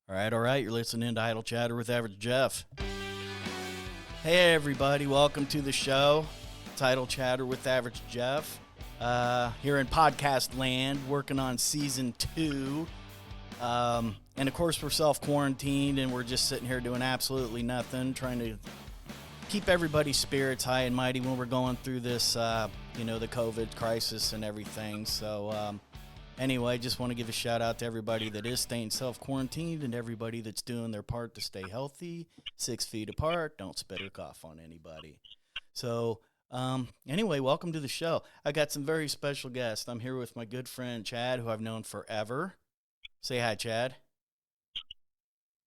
All right. You're listening to Idle Chatter with Average Jeff. Hey, everybody. Welcome to the show. It's Idle Chatter with Average Jeff. Here in podcast land, working on season 2. And, of course, we're self-quarantined, and we're just sitting here doing absolutely nothing, trying to keep everybody's spirits high and mighty when we're going through this, the COVID crisis and everything. So, anyway, just want to give a shout out to everybody that is staying self-quarantined and everybody that's doing their part to stay healthy, 6 feet apart, don't spit or cough on anybody. So, anyway, welcome to the show. I got some very special guests. I'm here with my good friend Chad, who I've known forever. Say hi, Chad.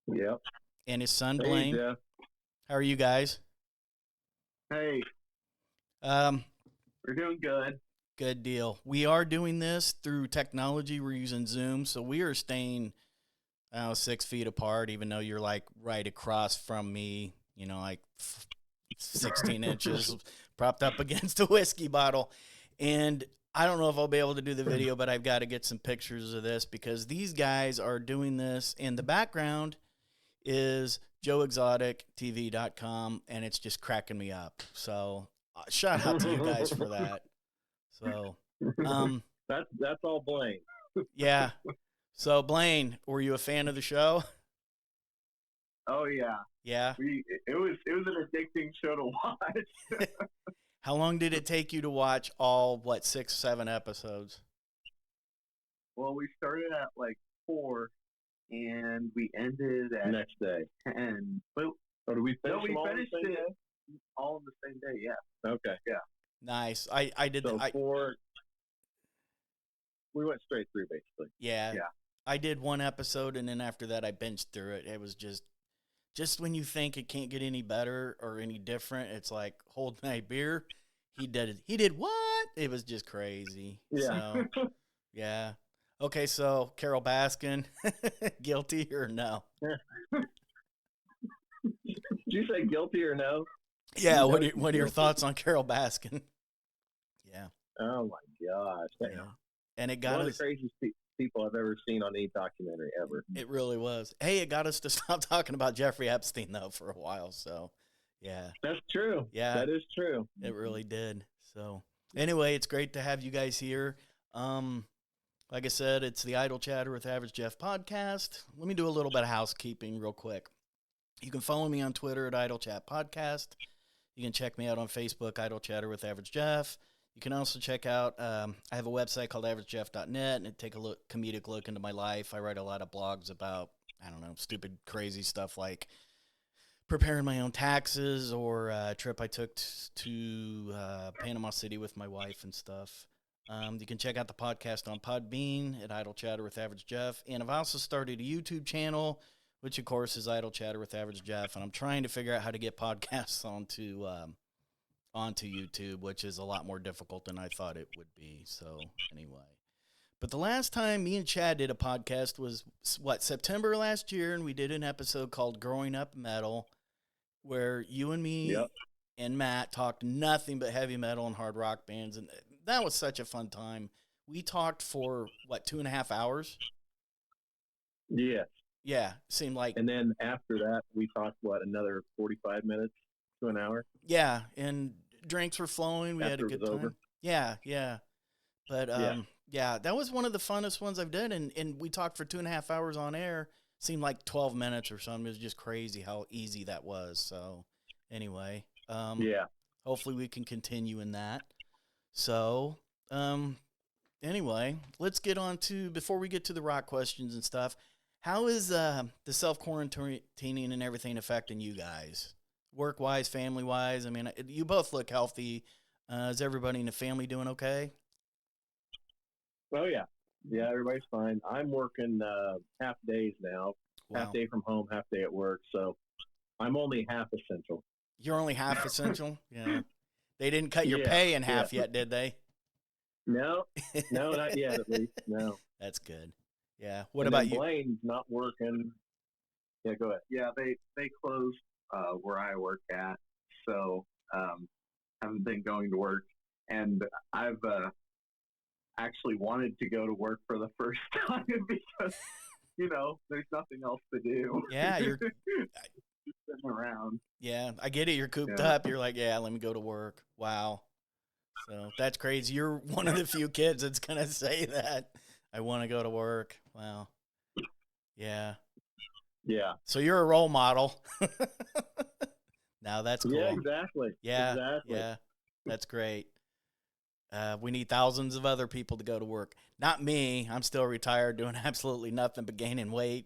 Yep. And his son, Blaine. Hey, Jeff. How are you guys? Hey. We're doing good. Good deal. We are doing this through technology. We're using Zoom, so we are staying 6 feet apart, even though you're like right across from me, like 16 inches propped up against a whiskey bottle. And I don't know if I'll be able to do the video, but I've got to get some pictures of this because these guys are doing this. And the background is joeexotictv.com, and it's just cracking me up. So shout out to you guys for that. So, that's all Blaine. Yeah. So Blaine, were you a fan of the show? Oh yeah. Yeah. It was an addicting show to watch. How long did it take you to watch all 6, 7 episodes? Well, we started at 4 and we ended at next day. 10. But did we finish? No, we finished it all on the same day. Yeah. Okay. Yeah. Nice. I did. So 4. We went straight through, basically. Yeah. I did 1 episode, and then after that, I binged through it. It was just when you think it can't get any better or any different, it's like hold my beer. He did what? It was just crazy. Yeah. So, yeah. Okay. So Carol Baskin, guilty or no? Did you say guilty or no? Yeah, what are your thoughts on Carol Baskin? Yeah. Oh my gosh. Yeah. And it got one us of the craziest people I've ever seen on any documentary ever. It really was. Hey, it got us to stop talking about Jeffrey Epstein though for a while. So, yeah. That's true. Yeah. That is true. It really did. So, anyway, it's great to have you guys here. Like I said, it's the Idle Chatter with Average Jeff podcast. Let me do a little bit of housekeeping real quick. You can follow me on Twitter at Idle Chat Podcast. You can check me out on Facebook, Idle Chatter with Average Jeff. You can also check out, I have a website called averagejeff.net, and take a comedic look into my life. I write a lot of blogs about, stupid, crazy stuff like preparing my own taxes or a trip I took to Panama City with my wife and stuff. You can check out the podcast on Podbean at Idle Chatter with Average Jeff. And I've also started a YouTube channel, which, of course, is Idle Chatter with Average Jeff. And I'm trying to figure out how to get podcasts onto YouTube, which is a lot more difficult than I thought it would be. So, anyway. But the last time me and Chad did a podcast was, September last year, and we did an episode called Growing Up Metal, where you and me and Matt talked nothing but heavy metal and hard rock bands, and that was such a fun time. We talked for, 2.5 hours? Yes. Yeah, seemed like. And then after that, we talked, another 45 minutes to an hour? Yeah, and drinks were flowing. We had a good time. Over. Yeah. But, that was one of the funnest ones I've done, and we talked for 2.5 hours on air. Seemed like 12 minutes or something. It was just crazy how easy that was. So, anyway. Hopefully we can continue in that. So, anyway, let's get on to, before we get to the rock questions and stuff, how is the self-quarantining and everything affecting you guys? Work-wise, family-wise? I mean, you both look healthy. Is everybody in the family doing okay? Oh, yeah. Yeah, everybody's fine. I'm working half days now. Wow. Half day from home, half day at work. So I'm only half essential. You're only half essential? Yeah. They didn't cut your pay in half yet, did they? No, not yet, at least. No. That's good. Yeah. What about you? Blaine's not working. Yeah, go ahead. Yeah, they closed where I work at, so haven't been going to work, and I've actually wanted to go to work for the first time because there's nothing else to do. Yeah, you're Just sitting around. yeah, I get it. You're cooped Yeah. up. You're like, yeah, let me go to work. Wow. So that's crazy. You're one of the few kids that's gonna say that. I want to go to work. Wow. Yeah. Yeah. So you're a role model. Now that's cool. Yeah, exactly. Yeah. Exactly. Yeah. That's great. We need thousands of other people to go to work. Not me. I'm still retired doing absolutely nothing but gaining weight.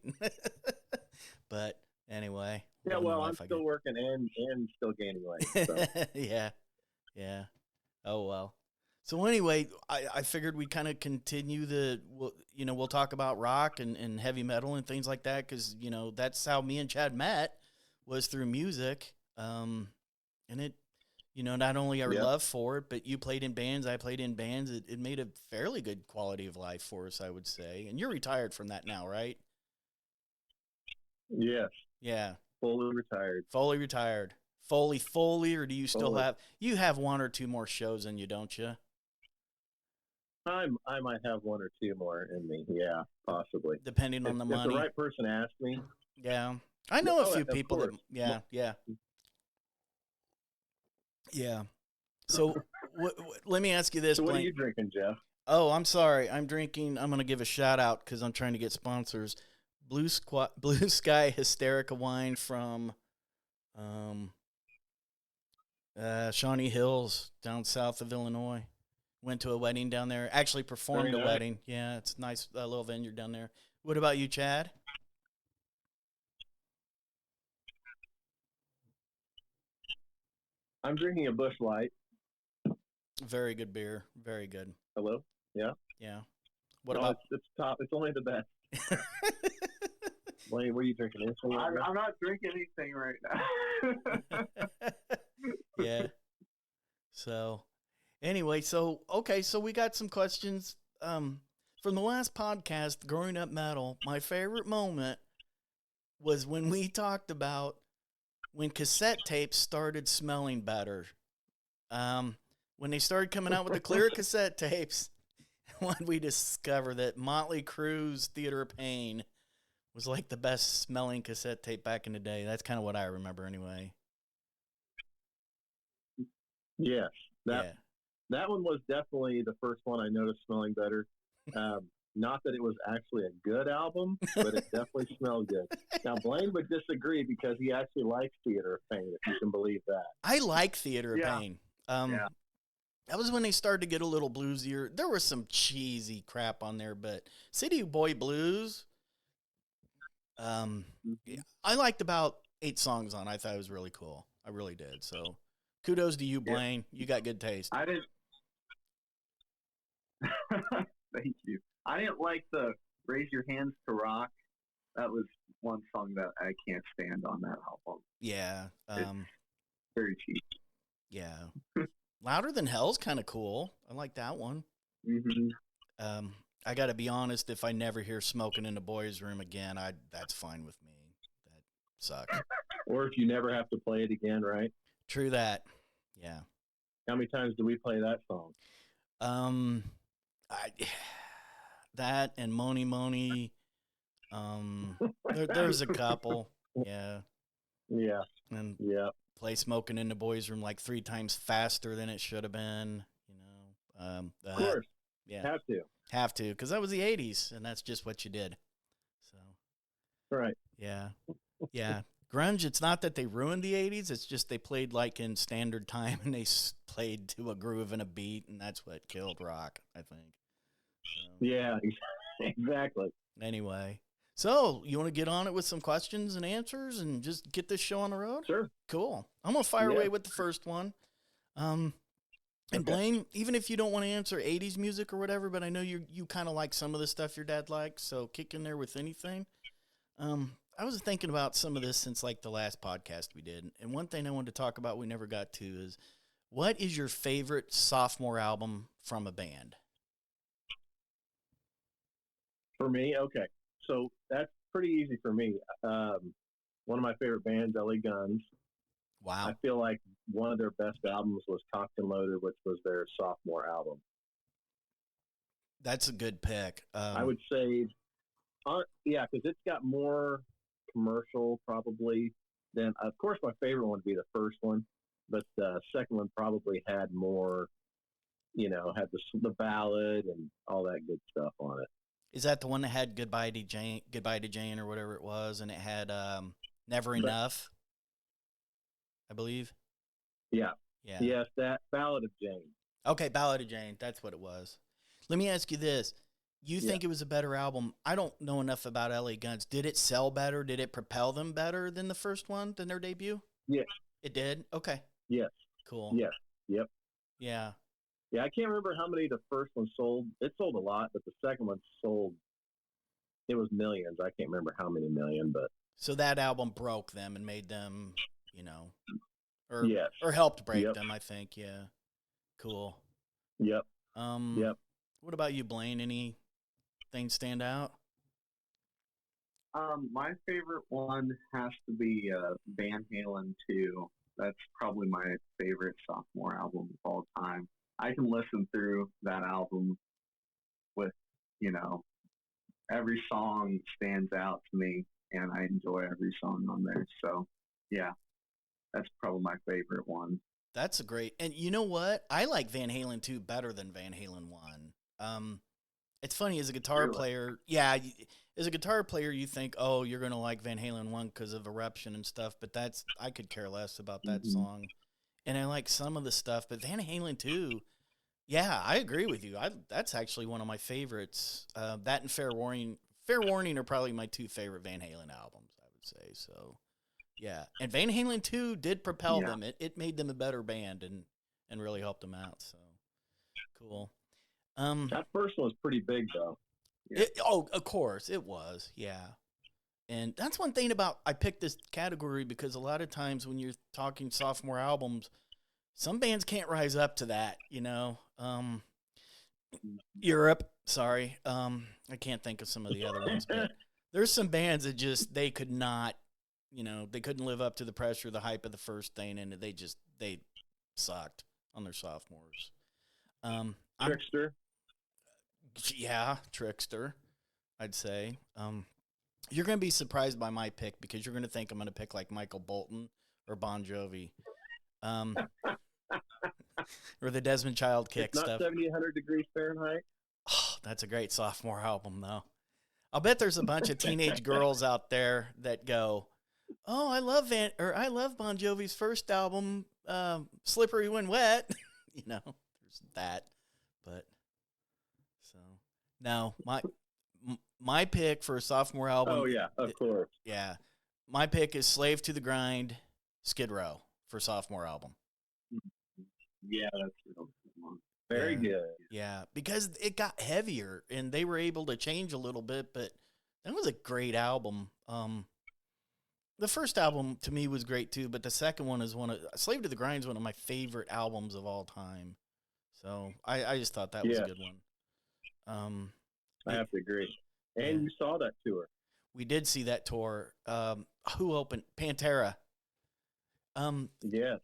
But anyway. Yeah, living the well, I'm life I still working and still gaining weight. So. get. Yeah. Yeah. Oh, well. So anyway, I figured we'd kind of continue we'll talk about rock and heavy metal and things like that because, that's how me and Chad met was through music. And it, not only our Yep. love for it, but you played in bands, I played in bands. It made a fairly good quality of life for us, I would say. And you're retired from that now, right? Yes. Yeah. Fully retired. Fully retired. Fully, or do you still Fully. you have one or two more shows in you, don't you? I might have one or two more in me. Yeah, possibly. Depending on the If money. the right person asked me. Yeah. I know a few of people that, course. yeah. So let me ask you this, So what are Blaine. you drinking, Jeff? Oh, I'm sorry. I'm drinking. I'm going to give a shout out because I'm trying to get sponsors. Blue Sky Hysterica wine from Shawnee Hills down south of Illinois. Went to a wedding down there. Actually performed Very a nice. wedding. Yeah, it's a nice little vineyard down there. What about you, Chad? I'm drinking a Busch Light. Very good beer. Very good. Hello? Yeah? Yeah. What No, about? it's top. It's only the best. Blaine, what are you drinking? Anything? I'm not drinking anything right now. Yeah. So, anyway, so we got some questions from the last podcast, Growing Up Metal. My favorite moment was when we talked about when cassette tapes started smelling better. When they started coming out with the clear cassette tapes, when we discovered that Motley Crue's Theater of Pain was like the best smelling cassette tape back in the day. That's kind of what I remember anyway. Yes. Yeah. That one was definitely the first one I noticed smelling better. Not that it was actually a good album, but it definitely smelled good. Now, Blaine would disagree because he actually likes Theater of Pain, if you can believe that. I like Theater of Yeah. Pain. Yeah. That was when they started to get a little bluesier. There was some cheesy crap on there, but City Boy Blues, I liked about 8 songs on. I thought it was really cool. I really did. So kudos to you, Blaine. You got good taste. I didn't. Thank you. I didn't like the "Raise Your Hands to Rock." That was one song that I can't stand on that album. Yeah. Very cheap. Yeah. Louder Than Hell's kind of cool. I like that one. Mm-hmm. I got to be honest, if I never hear Smoking in the Boys' Room again, that's fine with me. That sucks. Or if you never have to play it again, right? True that. Yeah. How many times do we play that song? That and Moni Moni. There's a couple. Yeah. Yeah. And Yeah. play Smoking in the Boys' Room like 3 times faster than it should have been. Of course. Yeah. Have to, because that was the 80s, and that's just what you did. So. Right. Yeah. Yeah. Grunge, it's not that they ruined the 80s, it's just they played like in standard time, and they played to a groove and a beat, and that's what killed rock, I think. So. Yeah, exactly. Anyway. So, you want to get on it with some questions and answers and just get this show on the road? Sure. Cool. I'm going to fire away with the first one. And Okay. Blaine, even if you don't want to answer 80s music or whatever, but I know you kind of like some of the stuff your dad likes, so kick in there with anything. I was thinking about some of this since like the last podcast we did, and one thing I wanted to talk about we never got to is, what is your favorite sophomore album from a band? For me, okay. So that's pretty easy for me. One of my favorite bands, LA Guns. Wow. I feel like one of their best albums was Cocked and Loaded, which was their sophomore album. That's a good pick. I would say Yeah, because it's got more commercial probably than. Of course, my favorite one would be the first one, but the second one probably had more. Had the ballad and all that good stuff on it. Is that the one that had Goodbye to Jane, or whatever it was, and it had Never But Enough, I believe? yeah, Yeah. yes, that Ballad of Jane. Okay, Ballad of Jane. That's what it was. Let me ask you this. You Yeah. think it was a better album? I don't know enough about LA Guns. Did it sell better? Did it propel them better than the first one, than their debut? Yeah. It did? Okay. Yes. Cool. Yes. Yep. Yeah. Yeah, I can't remember how many the first one sold. It sold a lot, but the second one sold. It was millions. I can't remember how many million, but So that album broke them and made them, or yes. or helped break Yep. them, I think. Yeah. Cool. Yep. Yep. What about you, Blaine? Anything stand out? My favorite one has to be Van Halen 2. That's probably my favorite sophomore album of all time. I can listen through that album with, every song stands out to me, and I enjoy every song on there. So, yeah, that's probably my favorite one. That's a great, and you know what? I like Van Halen 2 better than Van Halen 1. It's funny, as a guitar Really? player, as a guitar player, you think, oh, you're going to like Van Halen 1 because of Eruption and stuff, but I could care less about that Mhm. song. And I like some of the stuff, but Van Halen 2, yeah, I agree with you. That's actually one of my favorites. That and Fair Warning. Fair Warning are probably my two favorite Van Halen albums, I would say. So, yeah. And Van Halen 2 did propel Yeah. them. It made them a better band and really helped them out. So, cool. That first one was pretty big, though. Of course, it was. Yeah. And that's one thing about, I picked this category because a lot of times when you're talking sophomore albums, some bands can't rise up to that, Europe, sorry. I can't think of some of the other ones, but there's some bands that just, they could not, they couldn't live up to the pressure, the hype of the first thing, and they sucked on their sophomores. Trickster. Yeah, Trickster, I'd say. You're going to be surprised by my pick because you're going to think I'm going to pick like Michael Bolton or Bon Jovi. Or the Desmond Child kick It's not stuff. 7,800 degrees Fahrenheit. Oh, that's a great sophomore album, though. I'll bet there's a bunch of teenage girls out there that go, "Oh, I love Bon Jovi's first album, Slippery When Wet." There's that. But so no, my pick for a sophomore album. Oh yeah, of course. Yeah, my pick is Slave to the Grind, Skid Row for sophomore album. Yeah, that's a real good one. Very good. Yeah, because it got heavier and they were able to change a little bit, but that was a great album. The first album to me was great too, but the second one is Slave to the Grind is one of my favorite albums of all time. So I just thought that was a good one. I have to agree. And you saw that tour. We did see that tour. Who opened? Pantera. Yeah.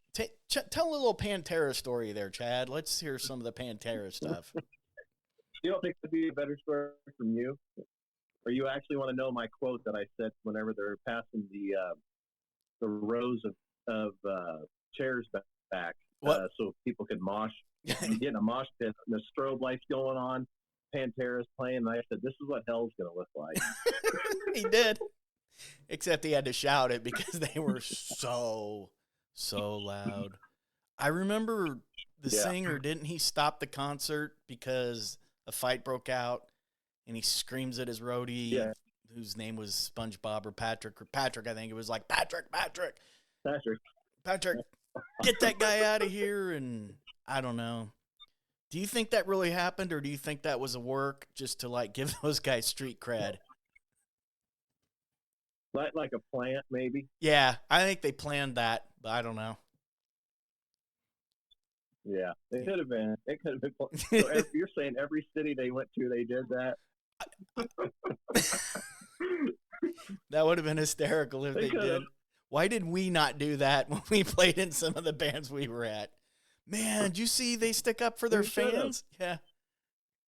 Tell a little Pantera story there, Chad. Let's hear some of the Pantera stuff. You don't think that'd be a better story from you? Or you actually want to know my quote that I said whenever they're passing the rows of chairs back, so people could mosh, get in a mosh pit, and the strobe lights going on, Pantera's playing, and I said, "This is what hell's going to look like." He did, except he had to shout it because they were so loud. I remember the singer, didn't he stop the concert because a fight broke out, and he screams at his roadie, whose name was SpongeBob or Patrick, I think it was like, Patrick, get that guy out of here. And I don't know. Do you think that really happened, or do you think that was a work just to like give those guys street cred? Like a plant, maybe? Yeah, I think they planned that, but I don't know. Yeah, it could have been. It could have been. So you're saying every city they went to, they did that? That would have been hysterical if they did. Why did we not do that when we played in some of the bands we were at? Man, did you see they stick up for their fans? Yeah,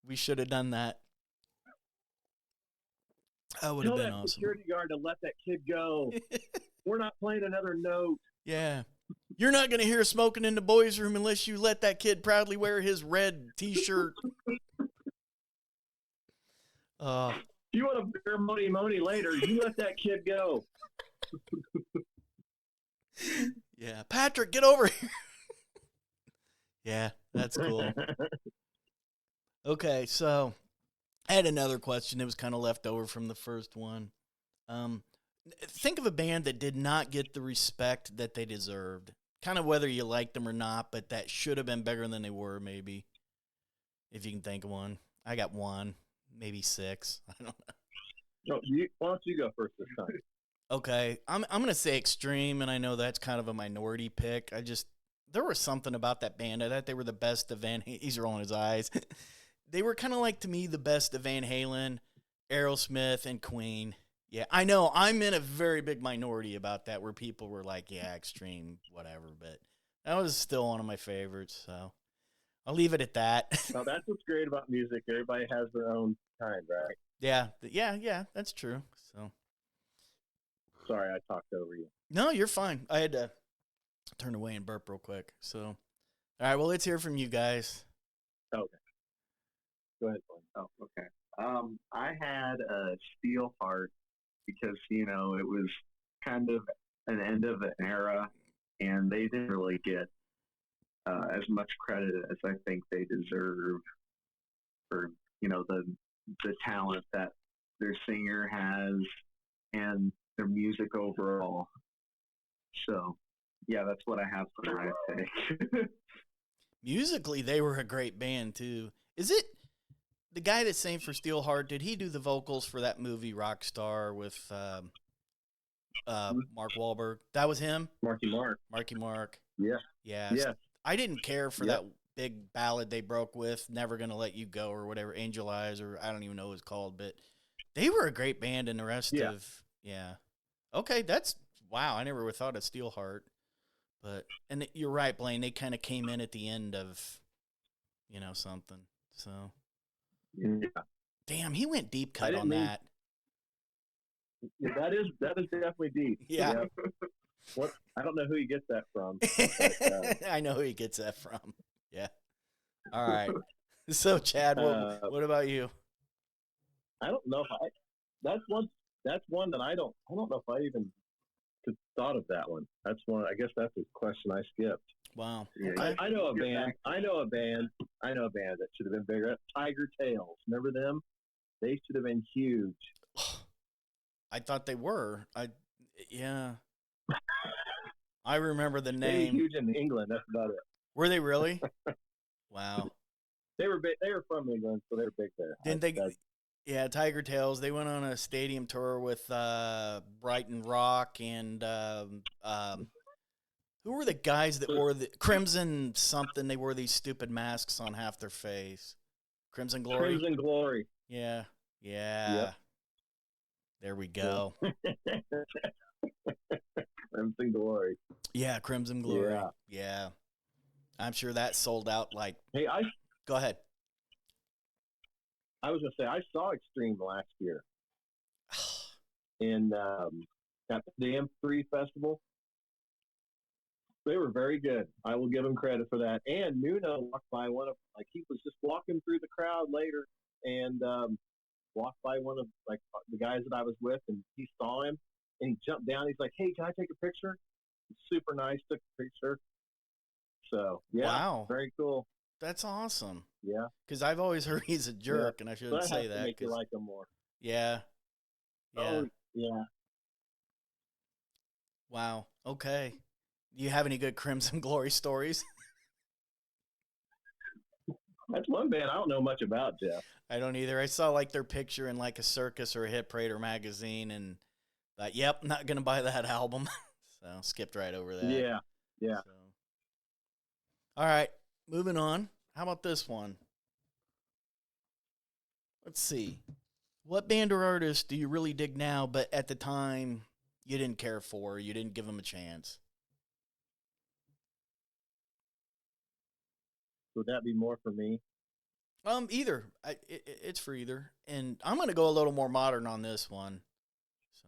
we should have done that. That would have Tell been that awesome. security guard to let that kid go. We're not playing another note. Yeah. You're not going to hear smoking in the boys' room unless you let that kid proudly wear his red T-shirt. If you want to bear money later, you let that kid go. Yeah. Patrick, get over here. Yeah, that's cool. Okay, so I had another question. It was kind of left over from the first one. Think of a band that did not get the respect that they deserved. Kind of whether you liked them or not, but that should have been bigger than they were, maybe. If you can think of one. I got one, maybe 6. I don't know. No, why don't you go first this time? Okay, I'm going to say Extreme, and I know that's kind of a minority pick. There was something about that band. I thought they were the best of he's rolling his eyes. They were kind of like, to me, the best of Van Halen, Aerosmith, and Queen. Yeah, I know I'm in a very big minority about that, where people were like, yeah, Extreme, whatever, but that was still one of my favorites, so I'll leave it at that. Well, that's what's great about music. Everybody has their own kind, right? Yeah, that's true. So, sorry, I talked over you. No, you're fine. I had to turn away and burp real quick. So, all right, well, let's hear from you guys. Okay. Go ahead, Blaine. Oh, okay. I had a Steel Heart because, it was kind of an end of an era, and they didn't really get as much credit as I think they deserve for, the talent that their singer has and their music overall. So, yeah, that's what I have for my pick. Musically, they were a great band, too. Is it the guy that sang for Steelheart? Did he do the vocals for that movie Rockstar with Mark Wahlberg? That was him? Marky Mark. Yeah. Yeah. I didn't care for that big ballad they broke with, Never Gonna Let You Go or whatever, Angel Eyes, or I don't even know what it's called, but they were a great band, and the rest of, Okay, wow, I never would have thought of Steelheart. But, and you're right, Blaine, they kind of came in at the end of, something. So, Yeah. damn, he went deep cut on that. Yeah, that is definitely deep. Yeah. What? I don't know who you get that from. But, I know who he gets that from. Yeah. All right. So, Chad, what about you? I don't know if that's one that I don't know if I even could thought of that one. That's one. I guess that's a question I skipped. Wow. Okay. I know a band that should have been bigger. Tiger Tails. Remember them? They should have been huge. I thought they were. I remember the name. They were huge in England. That's about it. Were they really? Wow. They were big. They were from England, so they were big there. Didn't they? Yeah, Tiger Tails. They went on a stadium tour with Brighton Rock and who were the guys that wore the Crimson something? They wore these stupid masks on half their face. Crimson Glory. Crimson Glory. Yeah. Yep. There we go. Crimson Glory. Yeah, Crimson Glory. Yeah. I'm sure that sold out like. Hey, go ahead. I was gonna say I saw Extreme last year in at the M3 Festival. They were very good. I will give them credit for that. And Nuno walked by he was just walking through the crowd later and walked by one of the guys that I was with, and he saw him and he jumped down. He's like, "Hey, can I take a picture?" Super nice. Took a picture. So wow, very cool. That's awesome. Yeah, because I've always heard he's a jerk, and I shouldn't say that. Make you like him more. Yeah. Oh, yeah. Wow. Okay. Do you have any good Crimson Glory stories? That's one band I don't know much about, Jeff. I don't either. I saw their picture in a circus or a Hit Parade or magazine, and thought, yep, not gonna buy that album. So skipped right over that. Yeah. So. All right, moving on. How about this one? Let's see. What band or artist do you really dig now, but at the time you didn't care for, you didn't give them a chance? Would that be more for me? Either. It's for either. And I'm going to go a little more modern on this one. So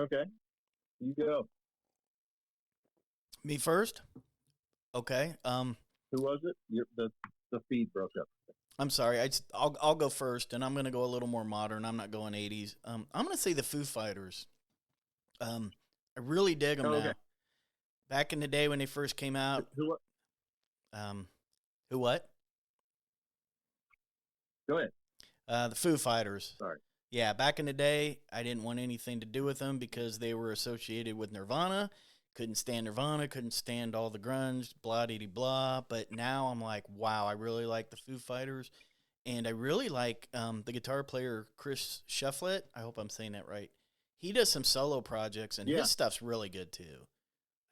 Okay, you go. me first? Okay. Who was it? The feed broke up. I'm sorry. I'll go first, and I'm going to go a little more modern. I'm not going 80s. I'm going to say the Foo Fighters. I really dig them Okay. now. Back in the day when they first came out. Who? Who what? Go ahead. The Foo Fighters. Sorry. Yeah, back in the day, I didn't want anything to do with them because they were associated with Nirvana. Couldn't stand Nirvana, couldn't stand all the grunge, blah de blah. But now I'm like, wow, I really like the Foo Fighters, and I really like the guitar player Chris Shefflett. I hope I'm saying that right. He does some solo projects, and his stuff's really good too.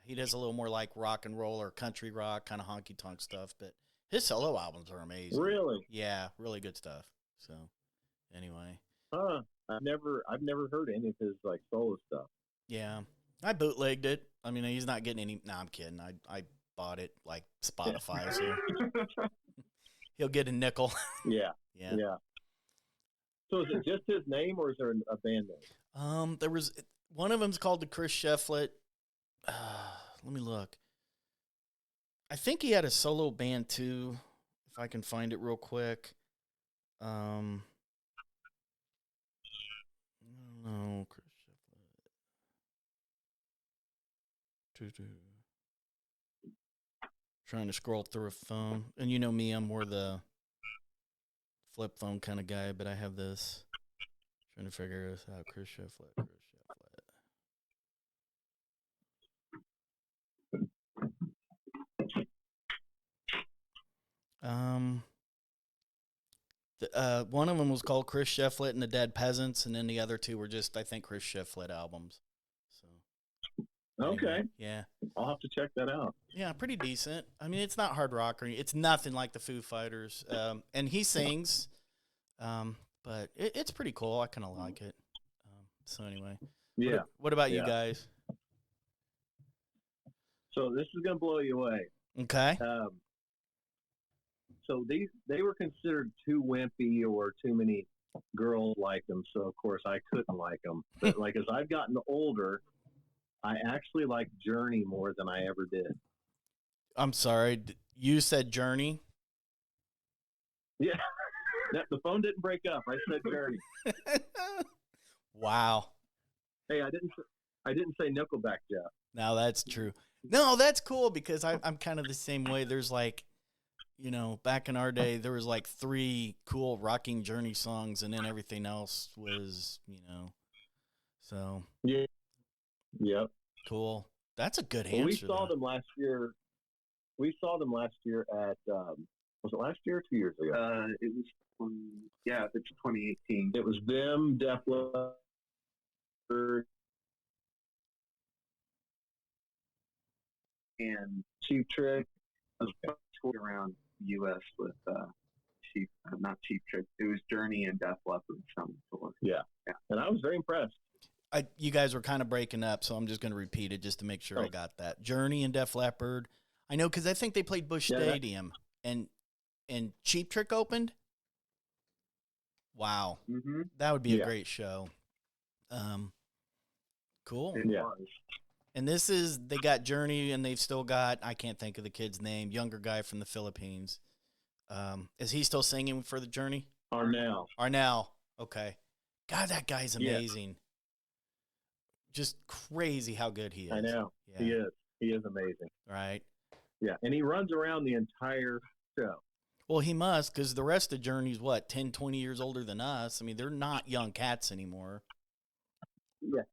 He does a little more like rock and roll or country rock, kind of honky tonk stuff, but his solo albums are amazing. Really? Yeah, really good stuff. So, anyway. Huh. I've never heard any of his like solo stuff. Yeah. I bootlegged it. I mean, he's not getting any. No, I'm kidding. I bought it like Spotify, so he'll get a nickel. Yeah. Yeah. Yeah. So is it just his name, or is there a band name? There was one of them's called the Chris Shefflett. Let me look. I think he had a solo band too, if I can find it real quick. No, Chris Shefflett. Trying to scroll through a phone, and you know me, I'm more the flip phone kind of guy, but I have this. Trying to figure this out. Chris Shefflett. One of them was called Chris Shefflett and the Dead Peasants, and then the other two were just, I think, Chris Shefflett albums. So, Okay. anyway, yeah, I'll have to check that out. yeah, pretty decent. I mean, it's not hard rock or it's nothing like the Foo Fighters, and he sings, but it's pretty cool. I kind of like it. So anyway, Yeah. What about you guys? So this is gonna blow you away. Okay. So they were considered too wimpy, or too many girls like them. So of course I couldn't like them. But like as I've gotten older, I actually like Journey more than I ever did. I'm sorry. You said Journey? Yeah. The phone didn't break up. I said Journey. Wow. Hey, I didn't say Nickelback, Jeff. No, that's true. No, that's cool because I'm kind of the same way. There's like, back in our day, there was like 3 cool rocking Journey songs, and then everything else was, so. Yeah. Yep. Cool. That's a good answer. We saw them last year. We saw them last year at, was it last year or 2 years ago? It was, it's 2018. It was them, Def Leppard, and Cheap Trick. I was touring around the U.S. with not Cheap Trick. It was Journey and Def Leppard. Yeah. And I was very impressed. You guys were kind of breaking up, so I'm just going to repeat it just to make sure I got that. Journey and Def Leppard. I know because I think they played Busch Stadium, and Cheap Trick opened. Wow, that would be a great show. Cool. It was. And they got Journey, and they've still got, I can't think of the kid's name, younger guy from the Philippines. Is he still singing for the Journey? Arnell. Okay. God, that guy's amazing. Yeah. Just crazy how good he is. I know. Yeah. He is. He is amazing. Right. Yeah. And he runs around the entire show. Well, he must, because the rest of Journey's, 10, 20 years older than us. I mean, they're not young cats anymore. Yeah.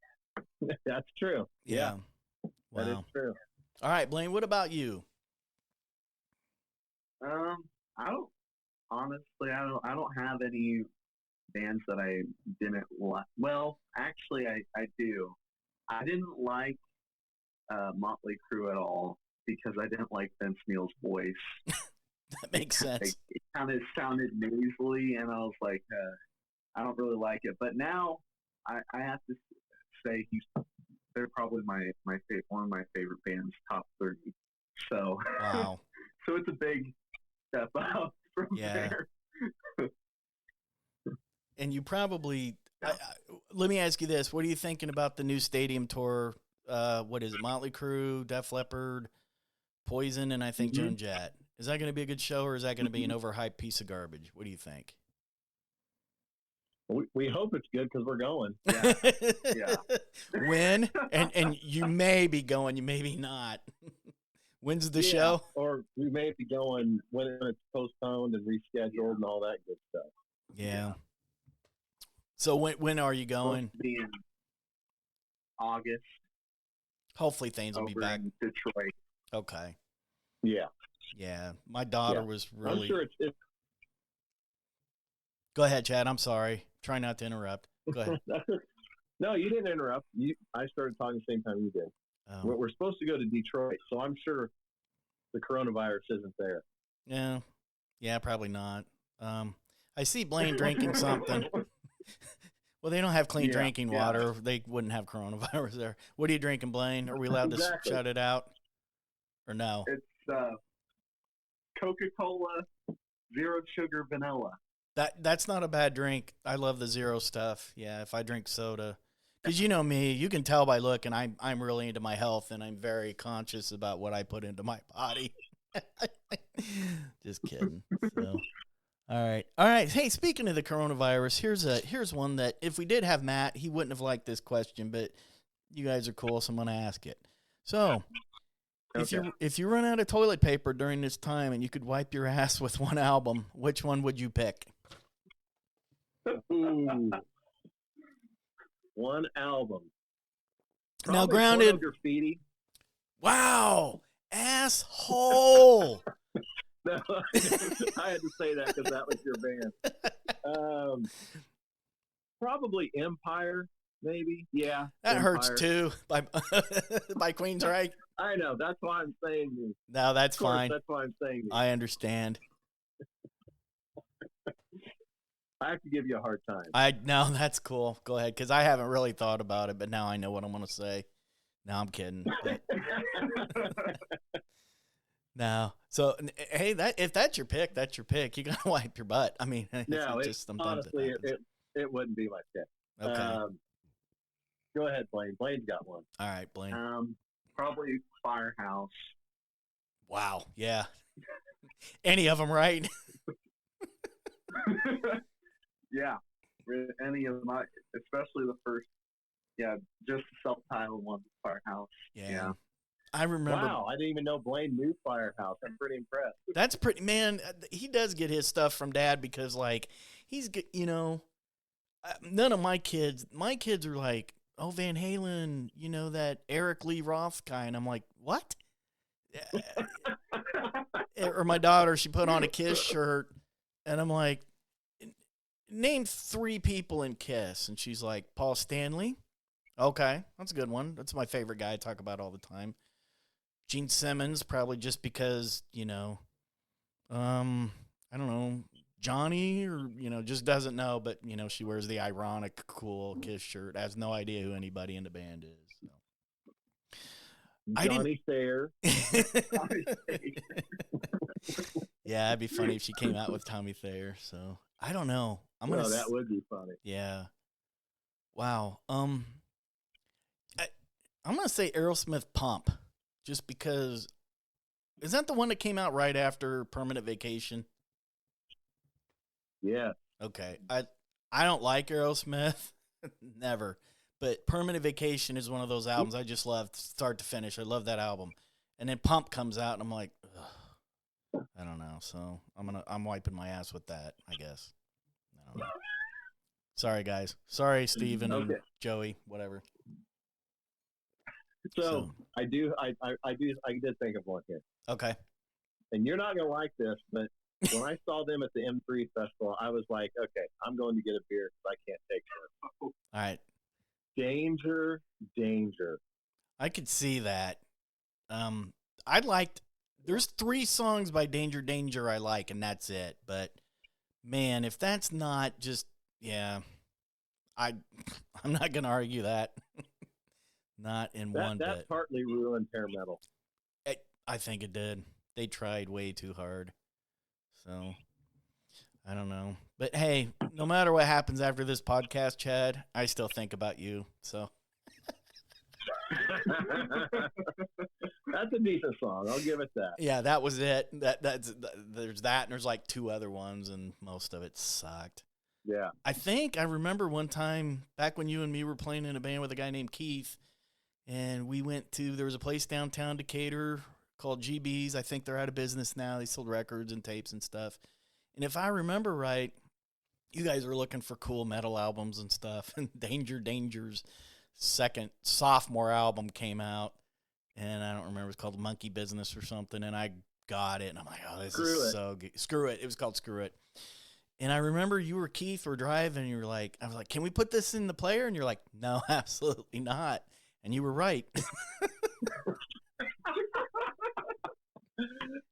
That's true. Yeah. Wow. That is true. All right, Blaine, what about you? I don't have any bands that I didn't like. Well, actually, I do. I didn't like Motley Crue at all because I didn't like Vince Neil's voice. That makes sense. It kind of sounded nasally, and I was like, I don't really like it. But now I have to say they're probably one of my favorite bands, top 30. So, wow. So it's a big step up from Yeah. there. And you probably, let me ask you this. What are you thinking about the new stadium tour? What is it? Motley Crue, Def Leppard, Poison, and I think Mhm. Joan Jett. Is that going to be a good show, or is that going to be an overhyped piece of garbage? What do you think? We hope it's good because we're going. Yeah. Yeah. When? And you may be going, you may be not. When's the show? Or we may be going when it's postponed and rescheduled and all that good stuff. Yeah. So when are you going? Supposed to be in August Hopefully things will be over back. in Detroit. Okay. Yeah. Yeah. My daughter was really. I'm sure it's Go ahead, Chad. I'm sorry. Try not to interrupt. Go ahead. No, you didn't interrupt. I started talking the same time you did. Oh. We're supposed to go to Detroit, so I'm sure the coronavirus isn't there. Yeah. Yeah, probably not. I see Blaine drinking something. Well, they don't have clean drinking water. They wouldn't have coronavirus there. What are you drinking, Blaine? Are we allowed to shout it out? Or no? It's Coca-Cola, zero sugar vanilla. That's not a bad drink. I love the zero stuff. Yeah, if I drink soda. Because you know me, you can tell by looking, I'm really into my health, and I'm very conscious about what I put into my body. Just kidding. So, all right. Hey, speaking of the coronavirus, here's one that if we did have Matt, he wouldn't have liked this question, but you guys are cool, so I'm gonna ask it. So, if you run out of toilet paper during this time and you could wipe your ass with one album, which one would you pick? Ooh. One album. Now, Probably Grounded. Graffiti. Wow, asshole. No, I had to say that because that was your band. Probably Empire, maybe. Yeah, that Empire. hurts too. By Queensryche. I know. That's why I'm saying. No, that's of course, fine. That's why I'm saying. I understand. I have to give you a hard time. No, that's cool. Go ahead, because I haven't really thought about it, but now I know what I'm going to say. No, I'm kidding. But... no. So, hey, if that's your pick, that's your pick. You got to wipe your butt. I mean, no, just sometimes honestly, it wouldn't be my pick. Okay. Go ahead, Blaine. Blaine's got one. All right, Blaine. Probably Firehouse. Wow. Yeah. Any of them, right? Yeah. Any of my, especially the first, just the self-titled one, Firehouse. Yeah. I remember. Wow, I didn't even know Blaine knew Firehouse. I'm pretty impressed. That's pretty, man. He does get his stuff from Dad because, like, he's, none of my kids are like, oh, Van Halen, that Eric Lee Roth guy. And I'm like, what? Or my daughter, she put on a Kiss shirt, and I'm like, name 3 people in Kiss. And she's like, Paul Stanley. Okay, that's a good one. That's my favorite guy I talk about all the time. Gene Simmons, probably just because, I don't know, Johnny, or, just doesn't know, but, she wears the ironic, cool Kiss shirt, has no idea who anybody in the band is. So. Johnny Thayer. Yeah, it'd be funny if she came out with Tommy Thayer. So I don't know. That would be funny. Yeah. Wow. I'm gonna say Aerosmith Pump, just because. Is that the one that came out right after Permanent Vacation? Yeah. Okay. I don't like Aerosmith, never. But Permanent Vacation is one of those albums I just love, start to finish. I love that album. And then Pump comes out, and I'm like, ugh, I don't know. So I'm wiping my ass with that, I guess. I don't know. Sorry, guys. Sorry, Steven and Joey, whatever. So I did think of one here. Okay. And you're not gonna like this, but when I saw them at the M3 festival, I was like, okay, I'm going to get a beer because I can't take it. All right. Danger. I could see that. There's 3 songs by Danger I like, and that's it. But man, if that's not just, I'm not gonna argue that. Not in one bit. That partly ruined hair metal. I think it did. They tried way too hard. So, I don't know. But hey, no matter what happens after this podcast, Chad, I still think about you. So That's a decent song. I'll give it that. yeah, that was it. There's that, and there's like 2 other ones, and most of it sucked. Yeah. I remember one time back when you and me were playing in a band with a guy named Keith, and we went to, there was a place downtown Decatur called GB's. I think they're out of business now. They sold records and tapes and stuff. And if I remember right, you guys were looking for cool metal albums and stuff. And Danger's second sophomore album came out, and I don't remember, it was called Monkey Business or something. And I got it, and I'm like, oh, this is so good. Screw It. It was called Screw It. And I remember you or Keith were driving, and you were like, I was like, can we put this in the player? And you're like, no, absolutely not. And you were right.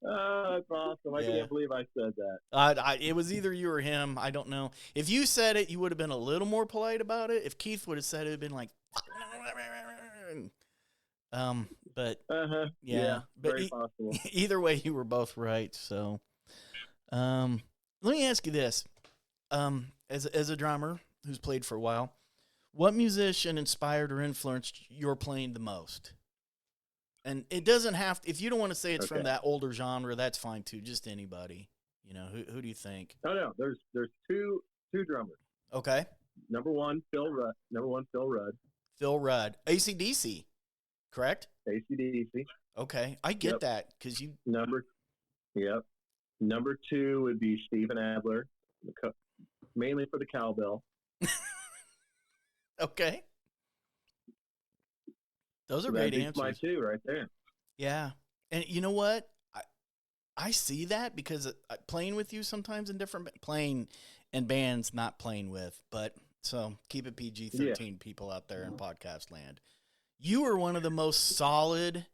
Oh, that's awesome. I can't believe I said that. It was either you or him. I don't know. If you said it, you would have been a little more polite about it. If Keith would have said it, it would have been like, but yeah, but very possible. Either way, you were both right. So, let me ask you this: as a drummer who's played for a while, what musician inspired or influenced your playing the most? And it doesn't have to, if you don't want to say it's from that older genre, that's fine too. Just anybody, you know. Who do you think? No. There's two drummers. Okay. Number one, Phil Rudd. Phil Rudd, AC/DC, correct? AC/DC. Okay, I get that because you. Number 2 would be Steven Adler, mainly for the cowbell. Okay. Those are great answers. My 2 right there. Yeah, and you know what? I see that because playing with you sometimes in different playing and bands not playing with, but so keep it PG-13 people out there in podcast land. You were one of the most solid.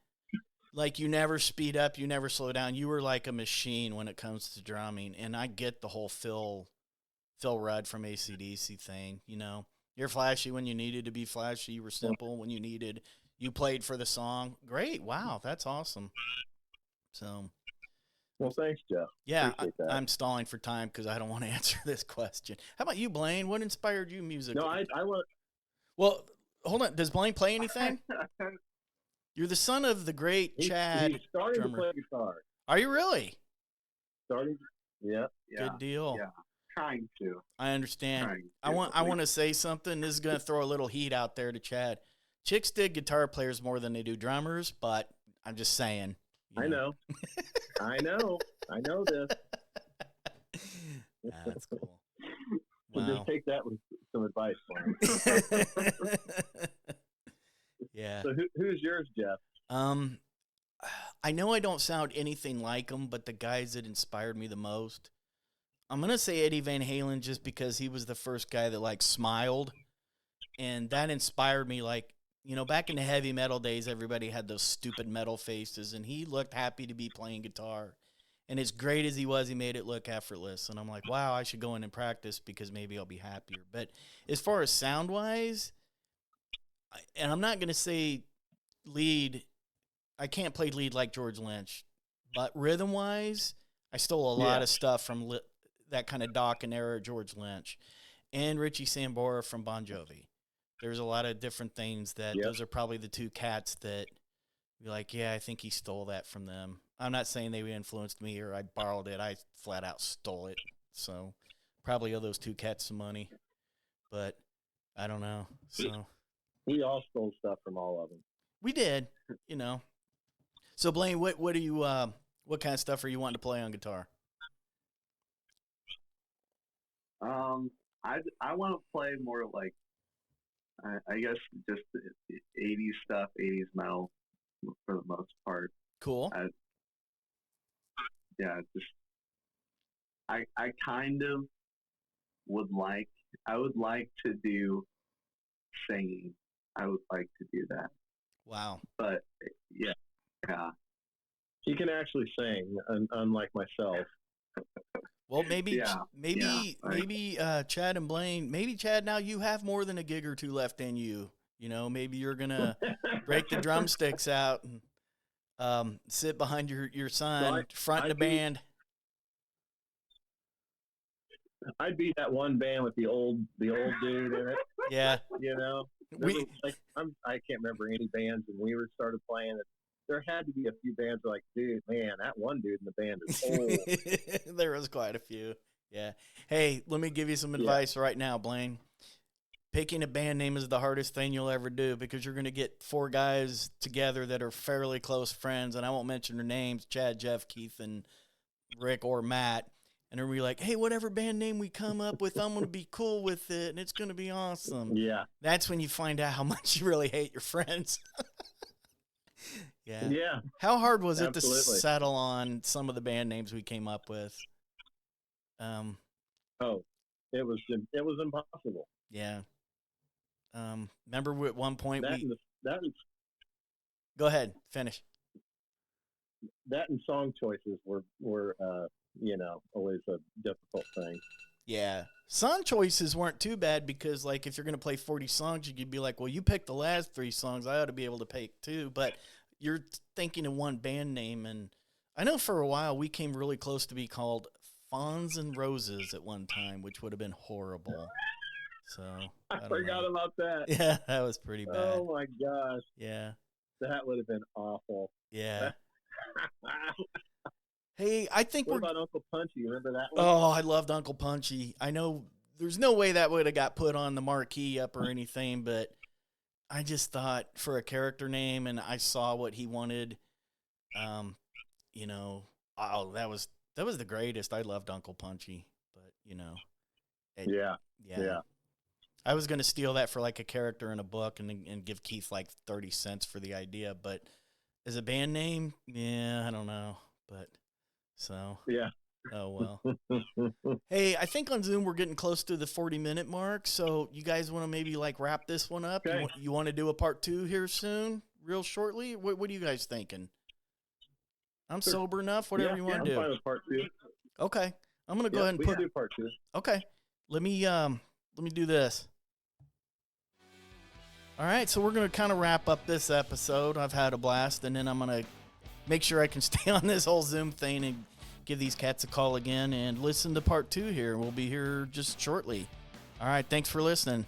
Like, you never speed up, you never slow down. You were like a machine when it comes to drumming, and I get the whole Phil Rudd from AC/DC thing. You know, you're flashy when you needed to be flashy. You were simple when you needed. You played for the song. Great. Wow. That's awesome. So. Well, thanks, Jeff. Yeah. I'm stalling for time because I don't want to answer this question. How about you, Blaine? What inspired you musically? No, I want. Well, hold on. Does Blaine play anything? You're the son of the great Chad. He's starting drummer. to play guitar. Are you really? Starting. Yeah. Good deal. Yeah. Trying to. I understand. I want to say something. This is going to throw a little heat out there to Chad. Chicks dig guitar players more than they do drummers, but I'm just saying. I know. I know this. That's cool. So Wow. just take that with some advice for him. Yeah. So who's yours, Jeff? I know I don't sound anything like him, but the guys that inspired me the most, I'm going to say Eddie Van Halen just because he was the first guy that, like, smiled, and that inspired me. Like, you know, back in the heavy metal days, everybody had those stupid metal faces, and he looked happy to be playing guitar. And as great as he was, he made it look effortless. And I'm like, wow, I should go in and practice because maybe I'll be happier. But as far as sound-wise, and I'm not going to say lead, I can't play lead like George Lynch, but rhythm-wise, I stole a lot of stuff from that kind of Dokken era George Lynch and Richie Sambora from Bon Jovi. There's a lot of different things that those are probably the 2 cats that you're like, yeah, I think he stole that from them. I'm not saying they influenced me or I borrowed it. I flat out stole it. So probably owe those 2 cats some money, but I don't know. So we all stole stuff from all of them. We did, you know. So Blaine, what do you what kind of stuff are you wanting to play on guitar? I want to play more like I guess just the 80s stuff, 80s metal for the most part. Cool. I kind of would like to do singing. I would like to do that. Wow. But yeah. He can actually sing, unlike myself. Well, maybe Chad and Blaine, maybe Chad, now you have more than a gig or 2 left in you. You know, maybe you're going to break the drumsticks out and sit behind your son, fronting the band. I'd be that one band with the old dude in it. Yeah. You know, We I can't remember any bands when we were started playing. There had to be a few bands like, dude, man, that one dude in the band is old. there was quite a few. Yeah. Hey, let me give you some advice right now, Blaine. Picking a band name is the hardest thing you'll ever do because you're going to get 4 guys together that are fairly close friends, and I won't mention their names, Chad, Jeff, Keith, and Rick or Matt, and they're going to be like, hey, whatever band name we come up with, I'm going to be cool with it, and it's going to be awesome. Yeah. That's when you find out how much you really hate your friends. Yeah. Yeah. How hard was it Absolutely. to settle on some of the band names we came up with? It was impossible. Yeah. Remember at one point Go ahead, finish. That and song choices were always a difficult thing. Yeah. Song choices weren't too bad because, like, if you're going to play 40 songs, you could be like, well, you picked the last 3 songs. I ought to be able to pick 2. But you're thinking of one band name. And I know for a while we came really close to be called Fawns and Roses at one time, which would have been horrible. So I forgot about that. Yeah, that was pretty bad. Oh, my gosh. Yeah. That would have been awful. Yeah. Hey, I think what about Uncle Punchy? Remember that one? Oh, I loved Uncle Punchy. I know there's no way that would have got put on the marquee up or anything, but I just thought for a character name, and I saw what he wanted. That was the greatest. I loved Uncle Punchy, but Yeah. I was gonna steal that for like a character in a book and give Keith like 30 cents for the idea, but as a band name, yeah, I don't know, but. So yeah. Oh well. Hey, I think on Zoom we're getting close to the 40-minute mark. So you guys want to maybe like wrap this one up? Okay. You want to do a part 2 here soon, real shortly? What are you guys thinking? I'm sober enough. Whatever you want to do. I'm fine with part 2. Okay, I'm gonna go ahead and we put. can do part 2. Okay, let me do this. All right, so we're gonna kind of wrap up this episode. I've had a blast, and then I'm gonna make sure I can stay on this whole Zoom thing and give these cats a call again and listen to part 2 here. We'll be here just shortly. All right, thanks for listening.